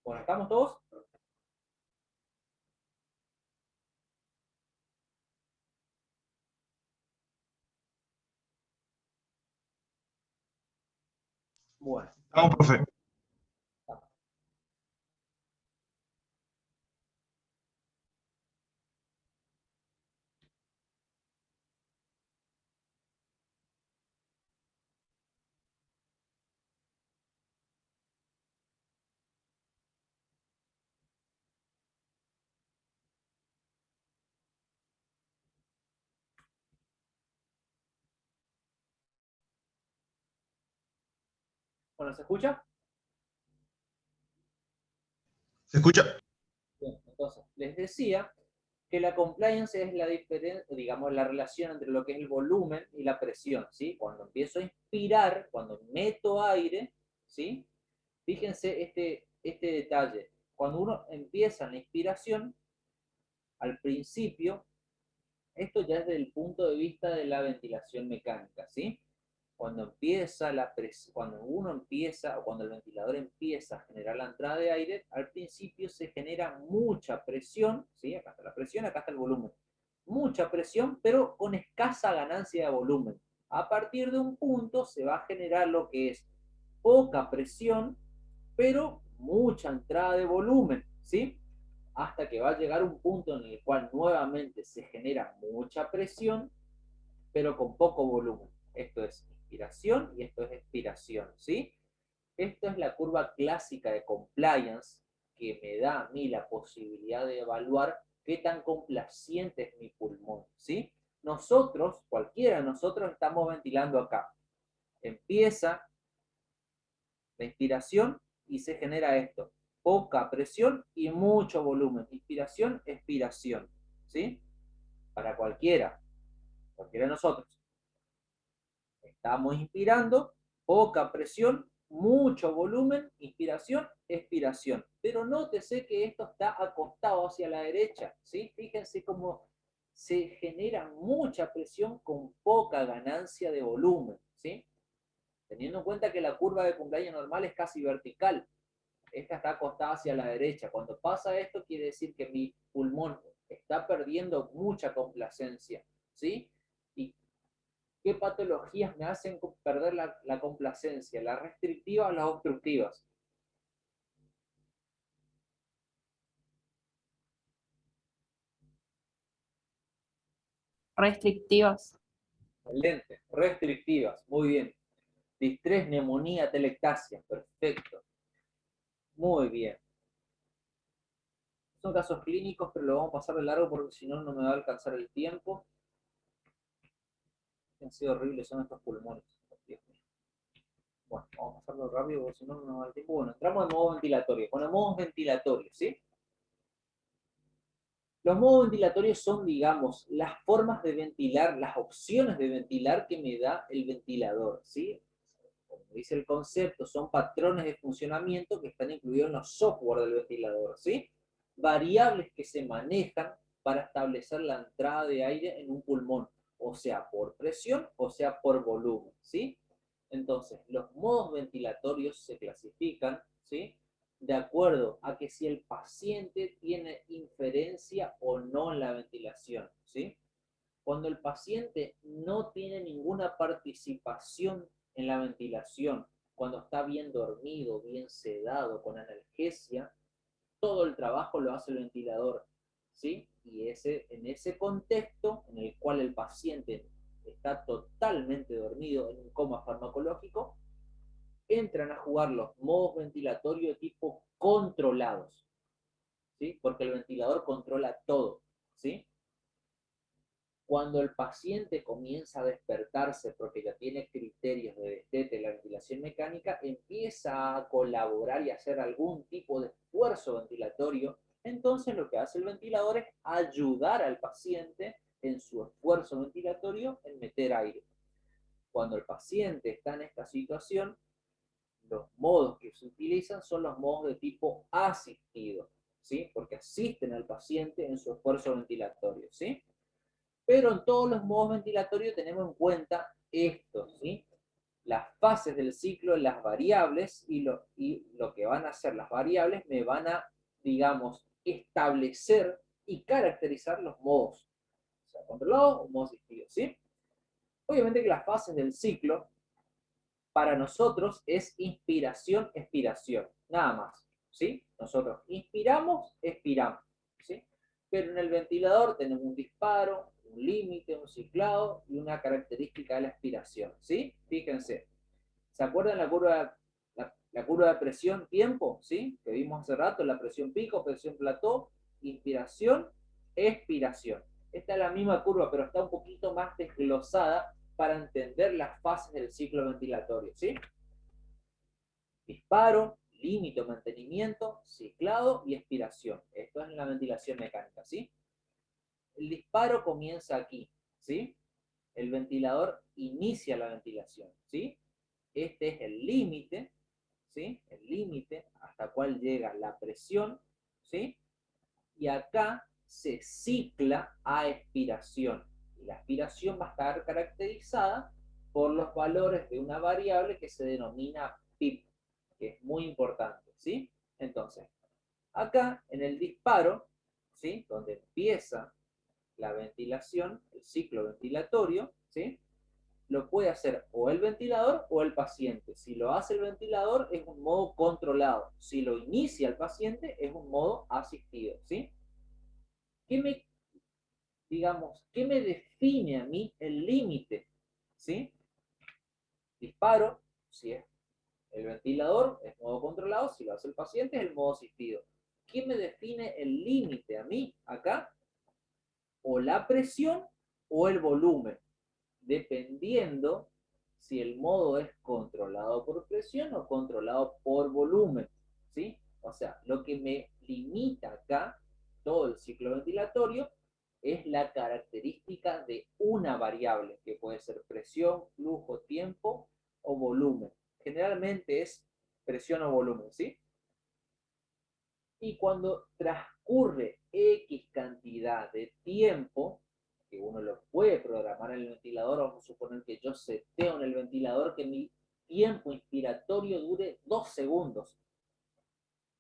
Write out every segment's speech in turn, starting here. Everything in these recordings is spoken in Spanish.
Bueno, ¿estamos todos? Bueno, Vamos, profe. bueno, ¿se escucha? ¿Se escucha? Bien, entonces, les decía que la compliance es la diferencia, digamos, la relación entre lo que es el volumen y la presión, ¿sí? Cuando empiezo a inspirar, cuando meto aire, ¿sí? Fíjense este detalle. Cuando uno empieza en la inspiración, al principio, esto ya es desde el punto de vista de la ventilación mecánica, ¿sí? Cuando uno empieza o cuando el ventilador empieza a generar la entrada de aire, al principio se genera mucha presión, ¿sí? Acá está la presión, acá está el volumen. Mucha presión, pero con escasa ganancia de volumen. A partir de un punto se va a generar lo que es poca presión, pero mucha entrada de volumen, ¿sí? Hasta que va a llegar un punto en el cual nuevamente se genera mucha presión, pero con poco volumen. Esto es inspiración y esto es expiración, ¿sí? Esto es la curva clásica de compliance que me da a mí la posibilidad de evaluar qué tan complaciente es mi pulmón, ¿sí? Nosotros, cualquiera de nosotros, estamos ventilando acá. Empieza la inspiración y se genera esto. Poca presión y mucho volumen. Inspiración, expiración, ¿sí? Para cualquiera de nosotros. Estamos inspirando, poca presión, mucho volumen, inspiración, expiración. Pero nótese que esto está acostado hacia la derecha, ¿sí? Fíjense cómo se genera mucha presión con poca ganancia de volumen, ¿sí? Teniendo en cuenta que la curva de cumpleaños normal es casi vertical. Esta está acostada hacia la derecha. Cuando pasa esto, quiere decir que mi pulmón está perdiendo mucha complacencia, ¿sí? ¿Y qué patologías me hacen perder la complacencia? ¿Las restrictivas o las obstructivas? Restrictivas. Excelente. Restrictivas, muy bien. Distrés, neumonía, telectasia, perfecto. Muy bien. Son casos clínicos, pero lo vamos a pasar de largo porque si no, no me va a alcanzar el tiempo. Han sido horribles son estos pulmones. Dios mío. Bueno, vamos a pasarlo rápido porque si no, no nos da el tiempo. Bueno, entramos en modo ventilatorio. Bueno, modos ventilatorios, ¿sí? Los modos ventilatorios son, digamos, las formas de ventilar, las opciones de ventilar que me da el ventilador, ¿sí? Como dice el concepto, son patrones de funcionamiento que están incluidos en los software del ventilador, ¿sí? Variables que se manejan para establecer la entrada de aire en un pulmón, o sea, por presión o sea, por volumen, ¿sí? Entonces, los modos ventilatorios se clasifican, ¿sí? De acuerdo a que si el paciente tiene inferencia o no en la ventilación, ¿sí? Cuando el paciente no tiene ninguna participación en la ventilación, cuando está bien dormido, bien sedado, con analgesia, todo el trabajo lo hace el ventilador, ¿sí? Y en ese contexto en el cual el paciente está totalmente dormido en un coma farmacológico, entran a jugar los modos ventilatorios de tipo controlados, ¿sí? Porque el ventilador controla todo, ¿sí? Cuando el paciente comienza a despertarse porque ya tiene criterios de destete de la ventilación mecánica, empieza a colaborar y a hacer algún tipo de esfuerzo ventilatorio, entonces lo que hace el ventilador es ayudar al paciente en su esfuerzo ventilatorio en meter aire. Cuando el paciente está en esta situación, los modos que se utilizan son los modos de tipo asistido, ¿sí? Porque asisten al paciente en su esfuerzo ventilatorio, ¿sí? Pero en todos los modos ventilatorios tenemos en cuenta esto, ¿sí? las fases del ciclo, las variables, y lo que van a hacer las variables me van a, digamos, establecer y caracterizar los modos. O sea, controlado o modo asistido, ¿sí? Obviamente que las fases del ciclo, para nosotros, es inspiración, expiración, nada más, ¿sí? Nosotros inspiramos, expiramos, ¿sí? Pero en el ventilador tenemos un disparo, un límite, un ciclado y una característica de la expiración, ¿sí? Fíjense, ¿se acuerdan la curva de presión tiempo? ¿Sí? Que vimos hace rato, la presión pico, presión plató, inspiración, expiración. Esta es la misma curva, pero está un poquito más desglosada para entender las fases del ciclo ventilatorio, ¿sí? Disparo, límite o mantenimiento, ciclado y expiración. Esto es en la ventilación mecánica, ¿sí? El disparo comienza aquí, ¿sí? El ventilador inicia la ventilación, ¿sí? Este es el límite, ¿sí? El límite hasta cuál llega la presión, ¿sí? Y acá se cicla a expiración. Y la expiración va a estar caracterizada por los valores de una variable que se denomina PIP, que es muy importante, ¿sí? Entonces, acá en el disparo, ¿sí? Donde empieza la ventilación, el ciclo ventilatorio, ¿sí? Lo puede hacer o el ventilador o el paciente. Si lo hace el ventilador es un modo controlado. Si lo inicia el paciente es un modo asistido, ¿sí? ¿Qué me, digamos, qué me define a mí el límite? ¿Sí? Disparo, si es el ventilador, es modo controlado. Si lo hace el paciente es el modo asistido. ¿Qué me define el límite a mí acá? O la presión o el volumen, dependiendo si el modo es controlado por presión o controlado por volumen, ¿sí? O sea, lo que me limita acá todo el ciclo ventilatorio es la característica de una variable, que puede ser presión, flujo, tiempo o volumen. Generalmente es presión o volumen, ¿sí? Y cuando transcurre X cantidad de tiempo, que uno lo puede programar en el ventilador, vamos a suponer que yo seteo en el ventilador que mi tiempo inspiratorio dure 2 segundos.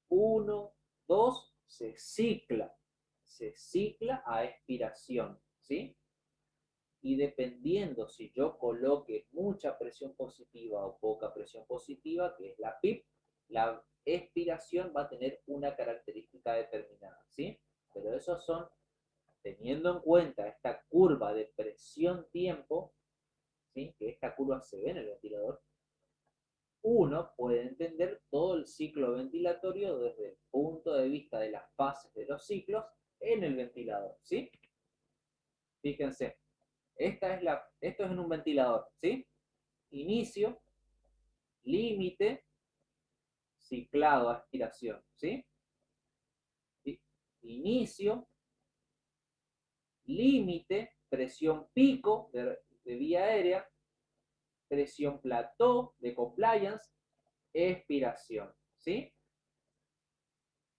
1, 2, se cicla a expiración, ¿sí? Y dependiendo si yo coloque mucha presión positiva o poca presión positiva, que es la PIP, la expiración va a tener una característica determinada, ¿sí? Pero esos son, teniendo en cuenta esta curva de presión-tiempo, ¿sí? Que esta curva se ve en el ventilador, uno puede entender todo el ciclo ventilatorio desde el punto de vista de las fases de los ciclos en el ventilador, ¿sí? Fíjense, esto es en un ventilador, ¿sí? Inicio, límite, ciclado, aspiración, ¿sí? Inicio, límite, presión pico de vía aérea, presión plató de compliance, expiración, ¿sí?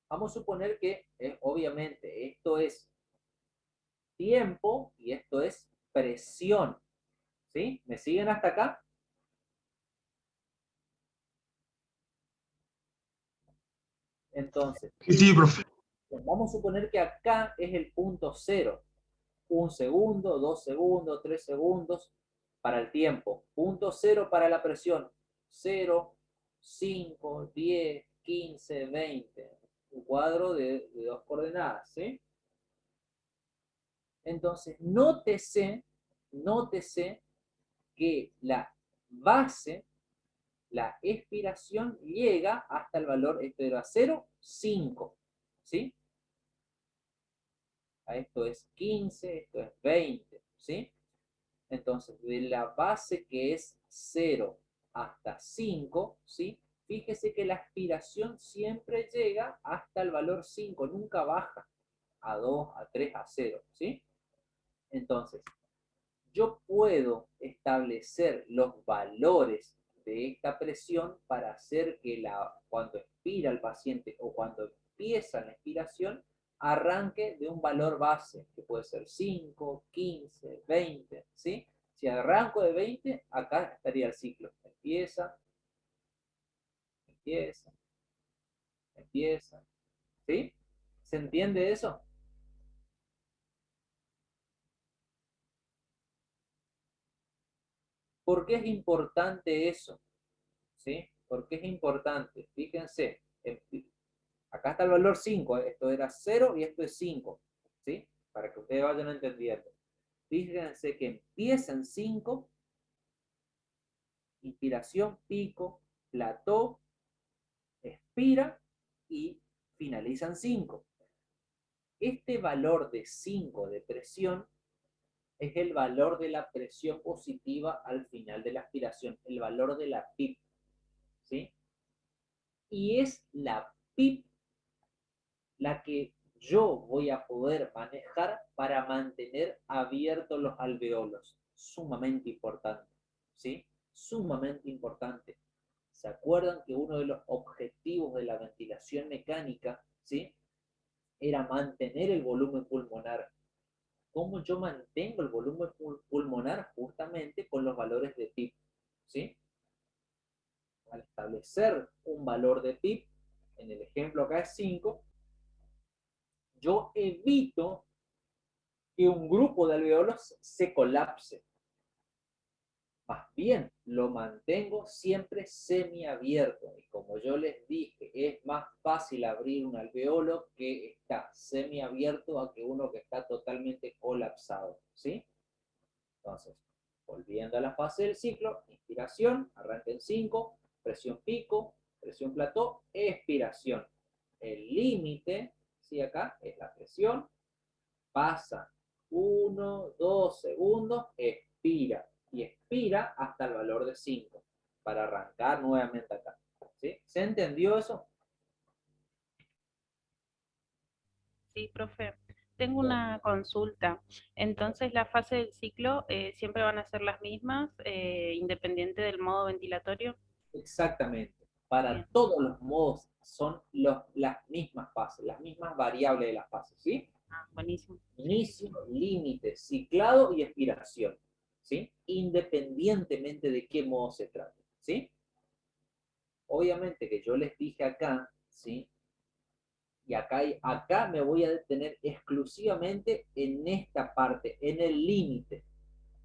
Vamos a suponer que, obviamente, esto es tiempo y esto es presión, ¿sí? ¿Me siguen hasta acá? Entonces, Sí, profe. vamos a suponer que acá es el punto cero. 1 segundo, 2 segundos, 3 segundos para el tiempo. Punto cero para la presión. 0, 5, 10, 15, 20. Un cuadro de 2 coordenadas, ¿sí? Entonces, nótese que la base, la expiración, llega hasta el valor, esto era 0, 5, ¿sí? Esto es 15, esto es 20, ¿sí? Entonces, de la base que es 0 hasta 5, ¿sí? Fíjese que la aspiración siempre llega hasta el valor 5, nunca baja a 2, a 3, a 0, ¿sí? Entonces, yo puedo establecer los valores de esta presión para hacer que cuando expira el paciente o cuando empieza la expiración, arranque de un valor base, que puede ser 5, 15, 20, ¿sí? Si arranco de 20, acá estaría el ciclo. Empieza, empieza, empieza. ¿Sí? ¿Se entiende eso? ¿Por qué es importante eso? ¿Sí? ¿Por qué es importante? Fíjense, acá está el valor 5, esto era 0 y esto es 5, ¿sí? Para que ustedes vayan entendiendo. Fíjense que empieza en 5, inspiración, pico, plató, expira y finaliza en 5. Este valor de 5 de presión es el valor de la presión positiva al final de la aspiración, el valor de la PIP, ¿sí? Y es la PIP la que yo voy a poder manejar para mantener abiertos los alveolos. Sumamente importante, ¿sí? Sumamente importante. ¿Se acuerdan que uno de los objetivos de la ventilación mecánica, ¿sí? Era mantener el volumen pulmonar? ¿Cómo yo mantengo el volumen pulmonar? Justamente con los valores de PIP, ¿sí? Al establecer un valor de PIP, en el ejemplo acá es 5, yo evito que un grupo de alveolos se colapse. Más bien, lo mantengo siempre semiabierto. Y como yo les dije, es más fácil abrir un alveolo que está semiabierto a que uno que está totalmente colapsado, ¿sí? Entonces, volviendo a la fase del ciclo, inspiración, arranca en 5, presión pico, presión plató, expiración. El límite, ¿sí? Acá es la presión, pasa 1, 2 segundos, expira. Y expira hasta el valor de 5 para arrancar nuevamente acá. ¿Sí? ¿Se entendió eso? Sí, profe. Tengo Bueno, una consulta. Entonces, las fases del ciclo siempre van a ser las mismas, independiente del modo ventilatorio. exactamente. Para Bien. todos los modos son las mismas fases, las mismas variables de las fases, ¿sí? Ah, buenísimo. Sí, sí, Inicio, sí. límite, ciclado y expiración, ¿sí? Independientemente de qué modo se trate, ¿sí? Obviamente que yo les dije acá, ¿sí? Y acá me voy a detener exclusivamente en esta parte, en el límite,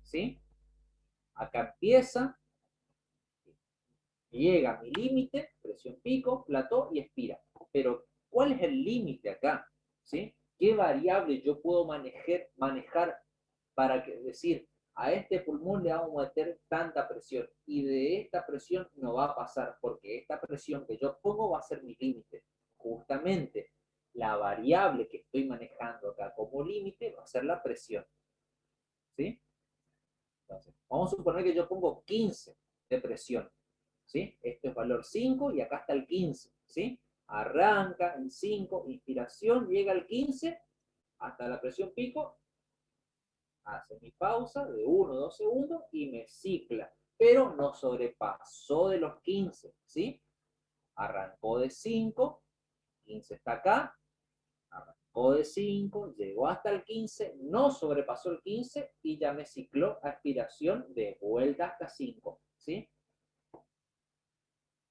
¿sí? Acá empieza, llega a mi límite, presión pico, plató y expira. Pero, ¿cuál es el límite acá? ¿Sí? ¿Qué variable yo puedo manejar para decir, a este pulmón le vamos a meter tanta presión y de esta presión no va a pasar porque esta presión que yo pongo va a ser mi límite? Justamente la variable que estoy manejando acá como límite va a ser la presión, ¿sí? Entonces, vamos a suponer que yo pongo 15 de presión, ¿sí? Esto es valor 5 y acá está el 15, ¿sí? Arranca en 5, inspiración, llega al 15 hasta la presión pico, hace mi pausa de 1 o 2 segundos y me cicla, pero no sobrepasó de los 15, ¿sí? Arrancó de 5, 15 está acá, arrancó de 5, llegó hasta el 15, no sobrepasó el 15 y ya me cicló a aspiración de vuelta hasta 5, ¿sí?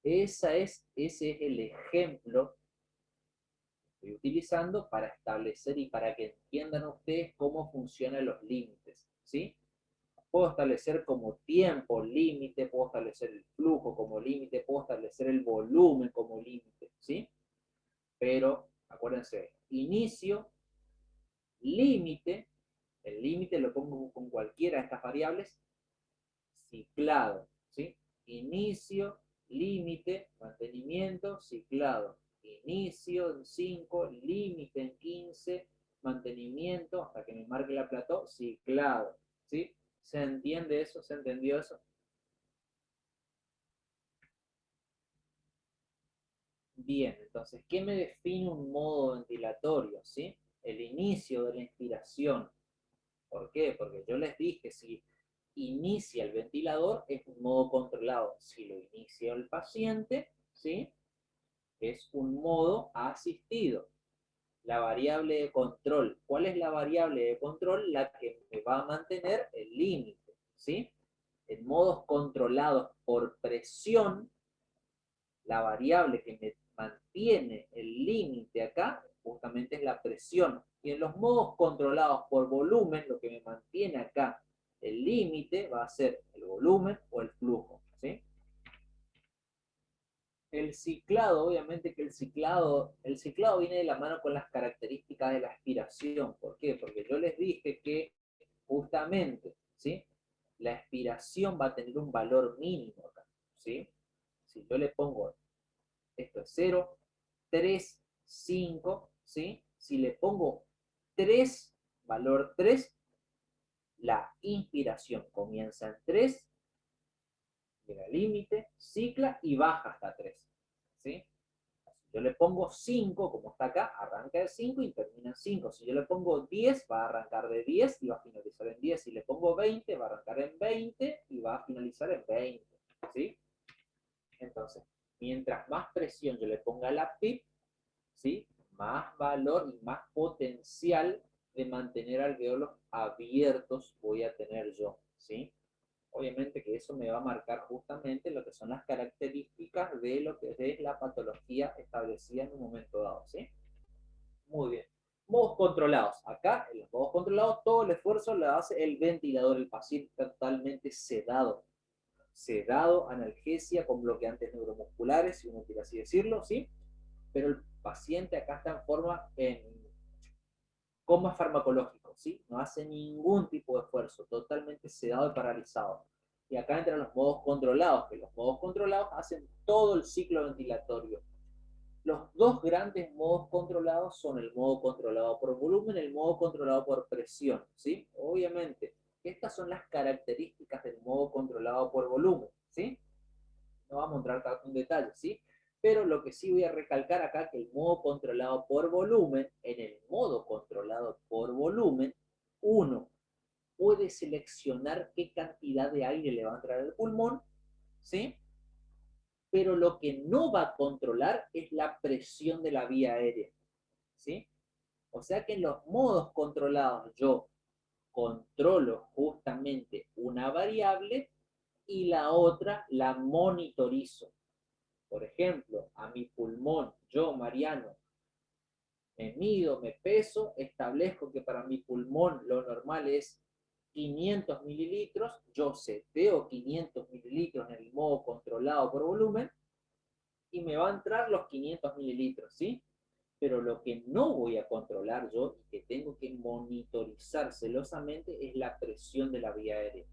Ese es el ejemplo que estoy utilizando para establecer y para que entiendan ustedes cómo funcionan los límites, ¿sí? Puedo establecer como tiempo límite, puedo establecer el flujo como límite, puedo establecer el volumen como límite, ¿sí? Pero, acuérdense, inicio, límite, el límite lo pongo con cualquiera de estas variables, ciclado, ¿sí? Inicio, límite, mantenimiento, ciclado. Inicio en 5, límite en 15, mantenimiento hasta que me marque la plató, ciclado, ¿sí? ¿Se entiende eso? ¿Se entendió eso? Bien, entonces, ¿qué me define un modo ventilatorio? ¿Sí? El inicio de la inspiración. ¿Por qué? Porque yo les dije, si inicia el ventilador es un modo controlado. Si lo inicia el paciente, ¿sí? Es un modo asistido. La variable de control. ¿Cuál es la variable de control? La que me va a mantener el límite, ¿sí? En modos controlados por presión, la variable que me mantiene el límite acá justamente es la presión. Y en los modos controlados por volumen, lo que me mantiene acá el límite va a ser el volumen o el flujo, ¿sí? El ciclado, obviamente que el ciclado viene de la mano con las características de la aspiración. ¿Por qué? Porque yo les dije que justamente, ¿sí? La aspiración va a tener un valor mínimo acá, ¿sí? Si yo le pongo, esto es 0, 3, 5, ¿sí? Si le pongo 3, valor 3, la inspiración comienza en 3, llega al límite, cicla y baja hasta 3, ¿sí? Si yo le pongo 5, como está acá, arranca de 5 y termina en 5. Si yo le pongo 10, va a arrancar de 10 y va a finalizar en 10. Si le pongo 20, va a arrancar en 20 y va a finalizar en 20, ¿sí? Entonces, mientras más presión yo le ponga a la PIP, ¿sí? Más valor y más potencial de mantener alveolos abiertos voy a tener yo, ¿sí? Obviamente que eso me va a marcar justamente lo que son las características de lo que es la patología establecida en un momento dado, ¿sí? Muy bien. Modos controlados. Acá, en los modos controlados, todo el esfuerzo lo hace el ventilador. El paciente está totalmente sedado. Sedado, analgesia con bloqueantes neuromusculares, si uno quiere así decirlo, ¿sí? Pero el paciente acá está en forma en coma farmacológico, ¿sí? No hace ningún tipo de esfuerzo, totalmente sedado y paralizado. Y acá entran los modos controlados, que los modos controlados hacen todo el ciclo ventilatorio. Los dos grandes modos controlados son el modo controlado por volumen y el modo controlado por presión, ¿sí? Obviamente, estas son las características del modo controlado por volumen, ¿sí? No vamos a entrar tanto en detalle, ¿sí? Pero lo que sí voy a recalcar acá que el modo controlado por volumen, en el modo controlado por volumen, uno puede seleccionar qué cantidad de aire le va a entrar al pulmón, ¿sí? Pero lo que no va a controlar es la presión de la vía aérea, ¿sí? O sea que en los modos controlados yo controlo justamente una variable y la otra la monitorizo. Por ejemplo, a mi pulmón, yo, Mariano, me mido, me peso, establezco que para mi pulmón lo normal es 500 mililitros, yo seteo 500 mililitros en el modo controlado por volumen y me va a entrar los 500 mililitros, ¿sí? Pero lo que no voy a controlar yo y que tengo que monitorizar celosamente es la presión de la vía aérea.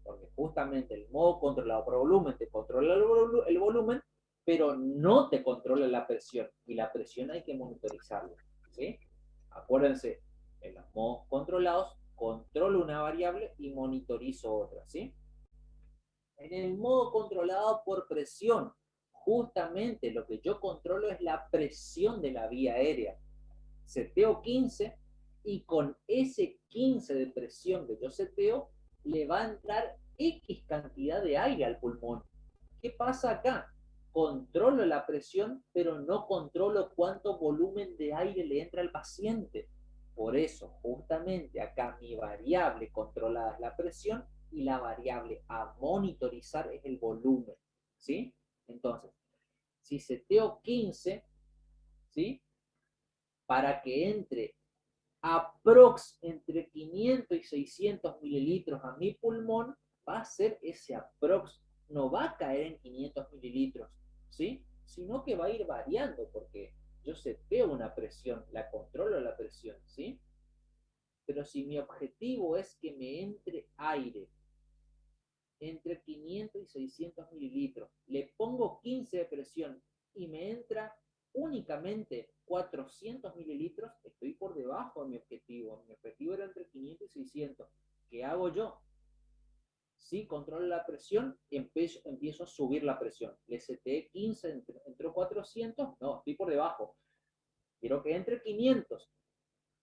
Porque justamente el modo controlado por volumen te controla el volumen, pero no te controla la presión. Y la presión hay que monitorizarla, ¿sí? Acuérdense, en los modos controlados, controlo una variable y monitorizo otra, ¿sí? En el modo controlado por presión, justamente lo que yo controlo es la presión de la vía aérea. Seteo 15 y con ese 15 de presión que yo seteo, le va a entrar X cantidad de aire al pulmón. ¿Qué pasa acá? Controlo la presión, pero no controlo cuánto volumen de aire le entra al paciente. Por eso, justamente acá mi variable controlada es la presión y la variable a monitorizar es el volumen, ¿sí? Entonces, si seteo 15, ¿sí? Para que entre aprox entre 500 y 600 mililitros a mi pulmón, va a ser ese aprox, no va a caer en 500 mililitros, ¿sí? Sino que va a ir variando, porque yo seteo una presión, la controlo la presión, ¿sí? Pero si mi objetivo es que me entre aire entre 500 y 600 mililitros, le pongo 15 de presión y me entra únicamente 400 mililitros, estoy por debajo de mi objetivo. Mi objetivo era entre 500 y 600. ¿Qué hago yo? Si controlo la presión, empiezo a subir la presión. Le seteé 15, entró 400, no, estoy por debajo. Quiero que entre 500.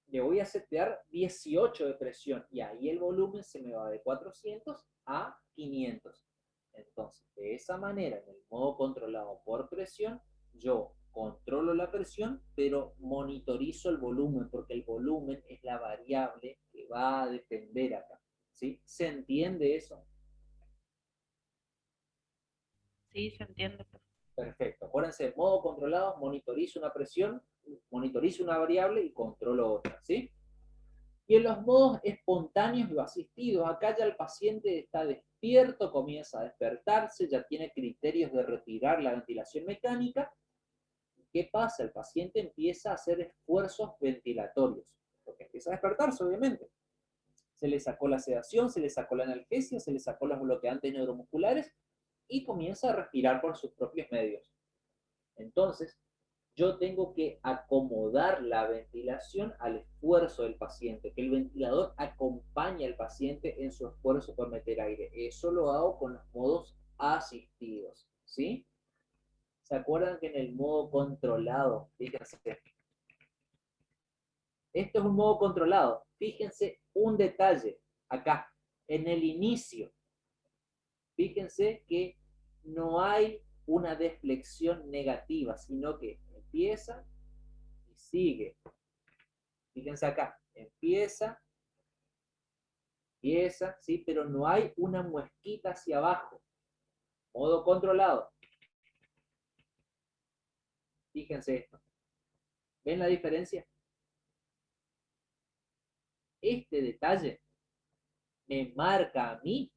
Le voy a setear 18 de presión y ahí el volumen se me va de 400 a 500. Entonces, de esa manera, en el modo controlado por presión, yo controlo la presión, pero monitorizo el volumen, porque el volumen es la variable que va a depender acá, ¿Sí? ¿Se entiende eso? Sí, se entiende. Perfecto. Acuérdense, modo controlado, monitorizo una presión, monitorizo una variable y controlo otra, ¿sí? Y en los modos espontáneos o asistidos, acá ya el paciente está despierto, comienza a despertarse, ya tiene criterios de retirar la ventilación mecánica. ¿Qué pasa? El paciente empieza a hacer esfuerzos ventilatorios, porque empieza a despertarse, obviamente. Se le sacó la sedación, se le sacó la analgesia, se le sacó los bloqueantes neuromusculares y comienza a respirar por sus propios medios. Entonces, yo tengo que acomodar la ventilación al esfuerzo del paciente, que el ventilador acompañe al paciente en su esfuerzo por meter aire. Eso lo hago con los modos asistidos, ¿sí? ¿Se acuerdan que en el modo controlado, fíjense, esto es un modo controlado, fíjense un detalle acá, en el inicio, fíjense que no hay una deflexión negativa, sino que empieza y sigue. Fíjense acá, empieza, ¿sí? Pero no hay una muesquita hacia abajo. Modo controlado. Fíjense esto. ¿Ven la diferencia? Este detalle me marca a mí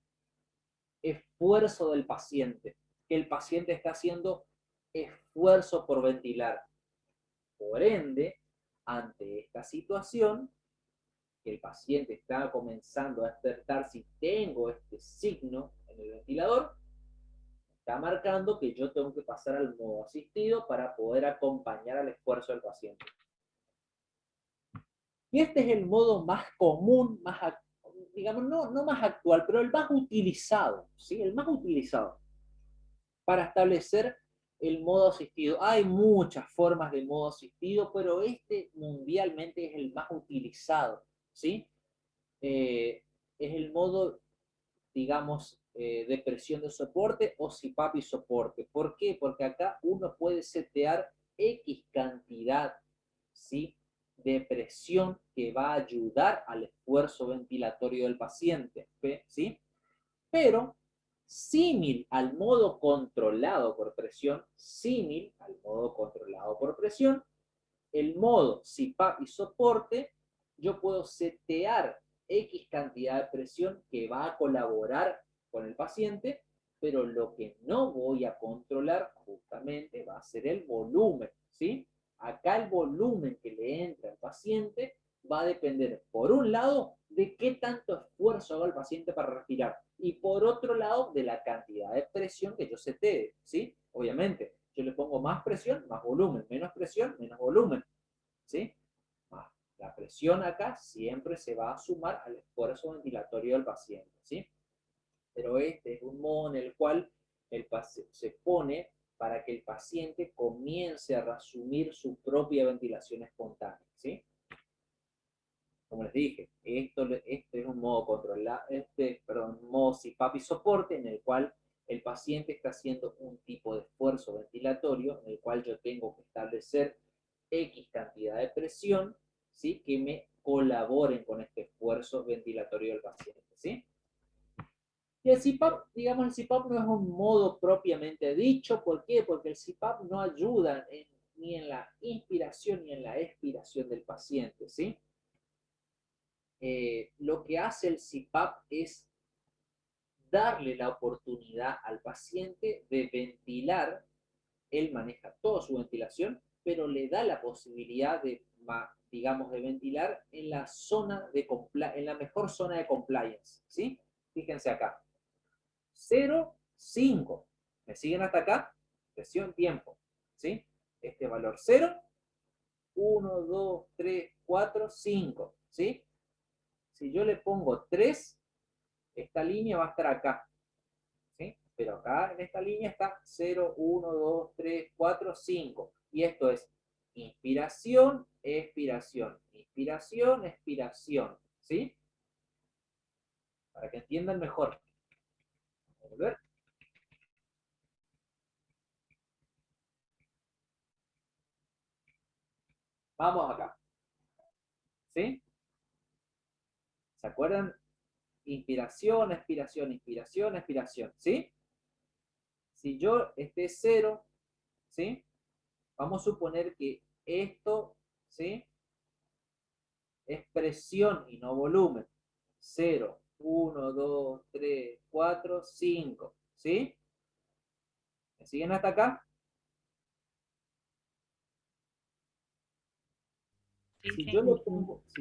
esfuerzo del paciente, que el paciente está haciendo esfuerzo por ventilar. Por ende, ante esta situación, que el paciente está comenzando a despertar, si tengo este signo en el ventilador, está marcando que yo tengo que pasar al modo asistido para poder acompañar al esfuerzo del paciente. Y este es el modo más común, más, digamos, no más actual, pero el más utilizado, ¿sí? El más utilizado para establecer el modo asistido. Hay muchas formas de modo asistido, pero este mundialmente es el más utilizado, ¿sí? Es el modo, digamos, de presión de soporte o CPAP y soporte. ¿Por qué? Porque acá uno puede setear X cantidad, ¿sí?, de presión que va a ayudar al esfuerzo ventilatorio del paciente, ¿sí? Pero símil al modo controlado por presión, símil al modo controlado por presión, el modo CPAP y soporte, yo puedo setear X cantidad de presión que va a colaborar con el paciente, pero lo que no voy a controlar justamente va a ser el volumen, ¿sí? Acá el volumen que le entra al paciente va a depender, por un lado, de qué tanto esfuerzo haga el paciente para respirar, y por otro lado, de la cantidad de presión que yo setee, ¿sí? Obviamente, yo le pongo más presión, más volumen, menos presión, menos volumen, ¿sí? La presión acá siempre se va a sumar al esfuerzo ventilatorio del paciente, ¿sí? Pero este es un modo en el cual se pone para que el paciente comience a asumir su propia ventilación espontánea, ¿sí? Como les dije, este es un modo controlado, modo CPAP y soporte en el cual el paciente está haciendo un tipo de esfuerzo ventilatorio en el cual yo tengo que establecer X cantidad de presión, ¿sí?, que me colaboren con este esfuerzo ventilatorio del paciente, ¿sí? Y el CPAP, digamos, el CPAP no es un modo propiamente dicho. ¿Por qué? Porque el CPAP no ayuda ni en la inspiración ni en la expiración del paciente, ¿sí? Lo que hace el CPAP es darle la oportunidad al paciente de ventilar. Él maneja toda su ventilación, pero le da la posibilidad de, digamos, de ventilar en la zona en la mejor zona de compliance, ¿sí? Fíjense acá. 0, 5. ¿Me siguen hasta acá? Presión, tiempo, ¿sí? Este valor 0, 1, 2, 3, 4, 5, ¿sí? Si yo le pongo 3, esta línea va a estar acá, ¿sí? Pero acá en esta línea está 0, 1, 2, 3, 4, 5. Y esto es inspiración, expiración, inspiración, expiración, ¿sí? Para que entiendan mejor. Vamos a volver. Vamos acá, ¿sí? ¿Se acuerdan inspiración, expiración, inspiración, expiración, ¿sí? Si yo esté 0, ¿sí? Vamos a suponer que esto, ¿sí? Es presión y no volumen. 0, 1, 2, 3, 4, 5, ¿sí? ¿Me siguen hasta acá? Sí, Si sí.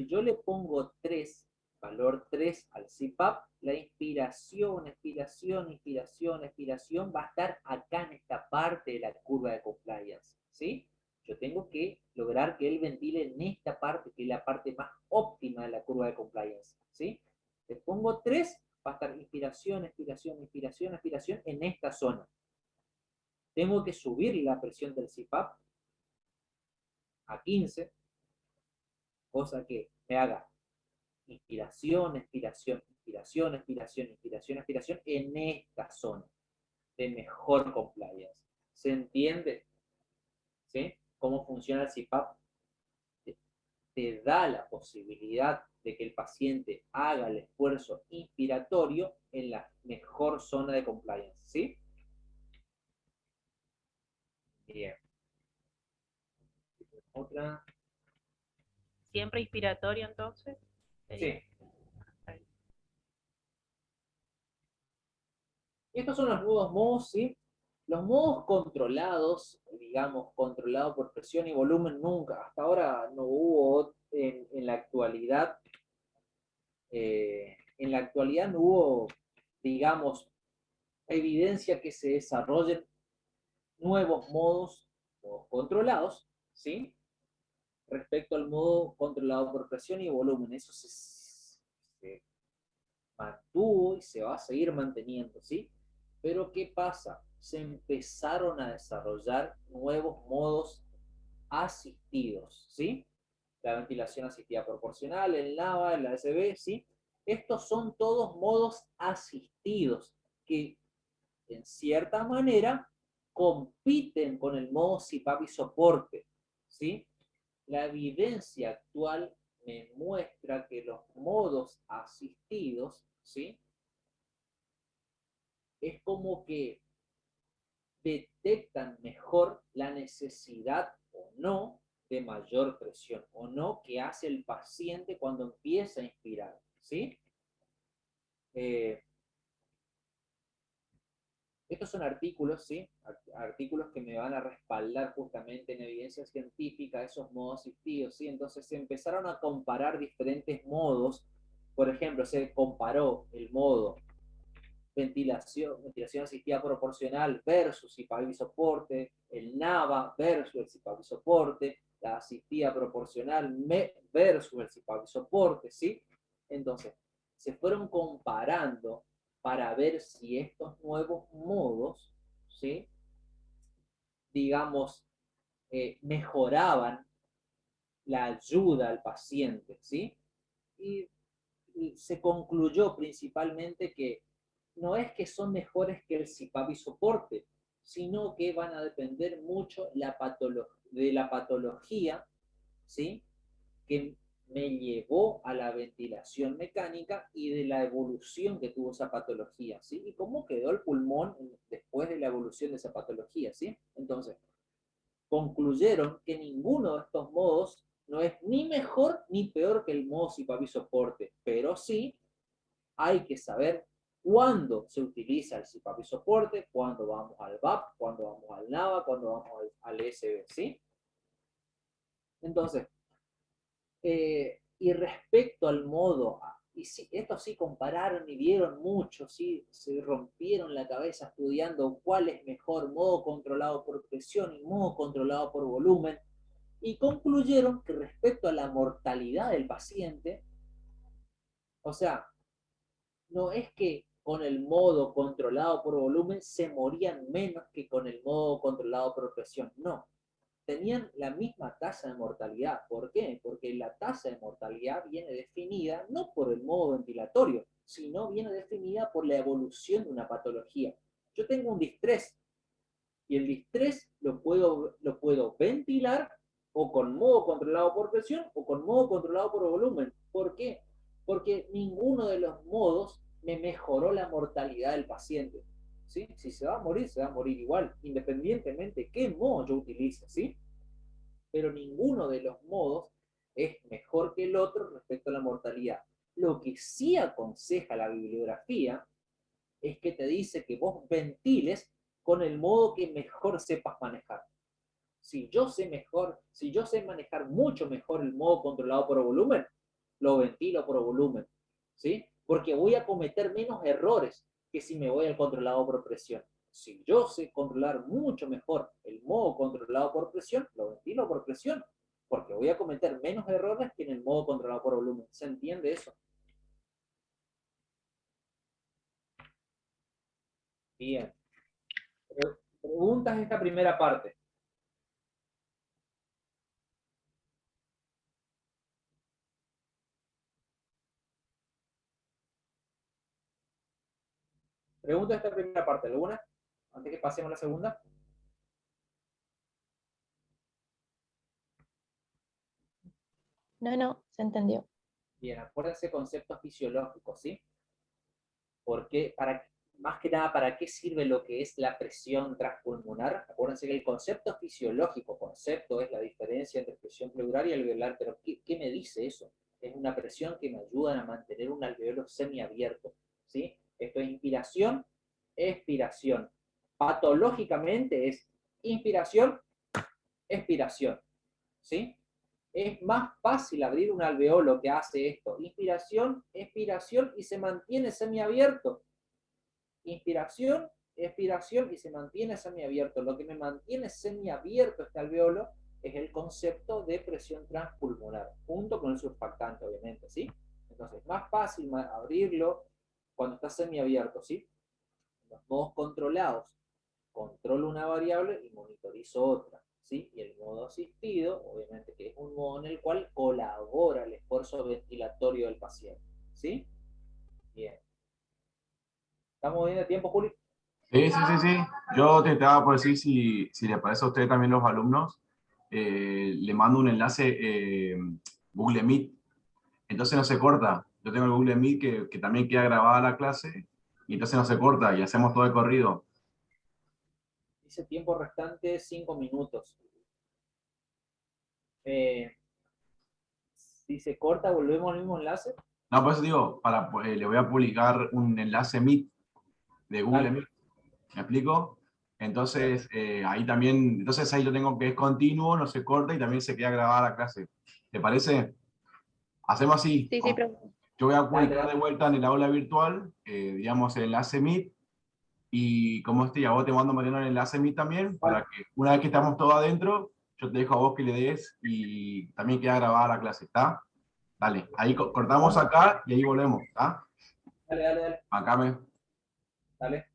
yo le pongo 3, valor 3 al CPAP, la inspiración, expiración, inspiración, expiración va a estar acá en esta parte de la curva de compliance, ¿sí? Yo tengo que lograr que él ventile en esta parte, que es la parte más óptima de la curva de compliance, ¿sí? Le pongo 3, va a estar inspiración, expiración, inspiración, expiración en esta zona. Tengo que subir la presión del CPAP a 15, cosa que me haga inspiración, expiración, inspiración, expiración, inspiración, expiración en esta zona de mejor compliance. ¿Se entiende? ¿Sí? ¿Cómo funciona el CPAP? Te da la posibilidad de que el paciente haga el esfuerzo inspiratorio en la mejor zona de compliance. ¿Sí? Bien. Otra. Siempre inspiratorio, entonces, sería. Sí. Estos son los nuevos modos, ¿sí? Los modos controlados, digamos, controlados por presión y volumen, nunca. Hasta ahora no hubo en la actualidad, no hubo, digamos, evidencia que se desarrollen nuevos modos controlados, ¿sí? Respecto al modo controlado por presión y volumen. Eso se mantuvo y se va a seguir manteniendo, ¿sí? Pero ¿qué pasa? Se empezaron a desarrollar nuevos modos asistidos, ¿sí? La ventilación asistida proporcional, el NAVA, el ASB, ¿sí? Estos son todos modos asistidos que, en cierta manera, compiten con el modo CPAP y soporte, ¿sí? La evidencia actual me muestra que los modos asistidos, ¿sí? Es como que detectan mejor la necesidad o no de mayor presión, o no que hace el paciente cuando empieza a inspirar, ¿sí? Eh, Estos son artículos, ¿sí? Artículos que me van a respaldar justamente en evidencia científica esos modos asistidos, ¿sí? Entonces se empezaron a comparar diferentes modos. Por ejemplo, se comparó el modo ventilación asistida proporcional versus CPAP y soporte, el NAVA versus el CPAP y soporte, la asistida proporcional versus el CPAP y soporte, ¿sí? Entonces, se fueron comparando para ver si estos nuevos modos, ¿sí? Digamos, mejoraban la ayuda al paciente, ¿sí? Y se concluyó principalmente que no es que son mejores que el CPAP y soporte, sino que van a depender mucho de la patología, ¿sí? Que me llevó a la ventilación mecánica y de la evolución que tuvo esa patología, ¿sí? Y cómo quedó el pulmón después de la evolución de esa patología, ¿sí? Entonces, concluyeron que ninguno de estos modos no es ni mejor ni peor que el modo CPAP y soporte, pero sí hay que saber cuándo se utiliza el CPAP y soporte, cuándo vamos al VAP, cuándo vamos al NAVA, cuándo vamos al ESB, ¿sí? Entonces, y respecto al modo, y sí, estos sí compararon y vieron mucho, ¿sí? Se rompieron la cabeza estudiando cuál es mejor, modo controlado por presión y modo controlado por volumen, y concluyeron que respecto a la mortalidad del paciente, o sea, no es que con el modo controlado por volumen se morían menos que con el modo controlado por presión. No, tenían la misma tasa de mortalidad. ¿Por qué? Porque la tasa de mortalidad viene definida no por el modo ventilatorio, sino viene definida por la evolución de una patología. Yo tengo un distrés y el distrés lo puedo ventilar o con modo controlado por presión o con modo controlado por volumen. ¿Por qué? Porque ninguno de los modos me mejoró la mortalidad del paciente. ¿Sí? Si se va a morir igual, independientemente qué modo yo utilice, ¿sí? Pero ninguno de los modos es mejor que el otro respecto a la mortalidad. Lo que sí aconseja la bibliografía es que te dice que vos ventiles con el modo que mejor sepas manejar. Si yo sé manejar mucho mejor el modo controlado por volumen, lo ventilo por volumen, ¿sí? Porque voy a cometer menos errores que si me voy al controlado por presión. Si yo sé controlar mucho mejor el modo controlado por presión, lo ventilo por presión, porque voy a cometer menos errores que en el modo controlado por volumen. ¿Se entiende eso? Bien. Preguntas esta primera parte. Pregunta esta primera parte. ¿Alguna? Antes que pasemos a la segunda. No, se entendió. Bien, acuérdense conceptos fisiológicos, ¿sí? Porque más que nada, ¿para qué sirve lo que es la presión transpulmonar? Acuérdense que el concepto fisiológico, concepto es la diferencia entre presión pleural y alveolar, pero ¿qué me dice eso? Es una presión que me ayuda a mantener un alveolo semiabierto, ¿sí? Esto es inspiración, expiración. Patológicamente es inspiración, expiración, ¿sí? Es más fácil abrir un alveolo que hace esto. Inspiración, expiración y se mantiene semiabierto. Inspiración, expiración y se mantiene semiabierto. Lo que me mantiene semiabierto este alveolo es el concepto de presión transpulmonar, junto con el surfactante, obviamente, ¿sí? Entonces, es más fácil abrirlo cuando está semiabierto, ¿sí? En los modos controlados, controlo una variable y monitorizo otra, ¿sí? Y el modo asistido, obviamente que es un modo en el cual colabora el esfuerzo ventilatorio del paciente, ¿sí? Bien. ¿Estamos bien de tiempo, Juli? Sí. Yo te estaba por decir si le parece a usted también los alumnos, le mando un enlace Google Meet. Entonces no se corta. Yo tengo el Google Meet que también queda grabada la clase y entonces no se corta y hacemos todo el corrido. Dice tiempo restante 5 minutos. Si se corta, volvemos al mismo enlace. No, por eso digo, le voy a publicar un enlace Meet de Google Dale. Meet. ¿Me explico? Entonces, ahí también, entonces ahí lo tengo que es continuo, no se corta y también se queda grabada la clase. ¿Te parece? Hacemos así. Sí, profe. Yo voy a Dale, publicar dale. de vuelta en el aula virtual, digamos, el enlace Meet. Y como estoy, a vos te mando, Mariano, el enlace Meet también, para que una vez que estamos todos adentro, yo te dejo a vos que le des y también queda grabada la clase, ¿está? Dale, ahí cortamos acá y ahí volvemos, ¿está? Dale. Acá me... Dale.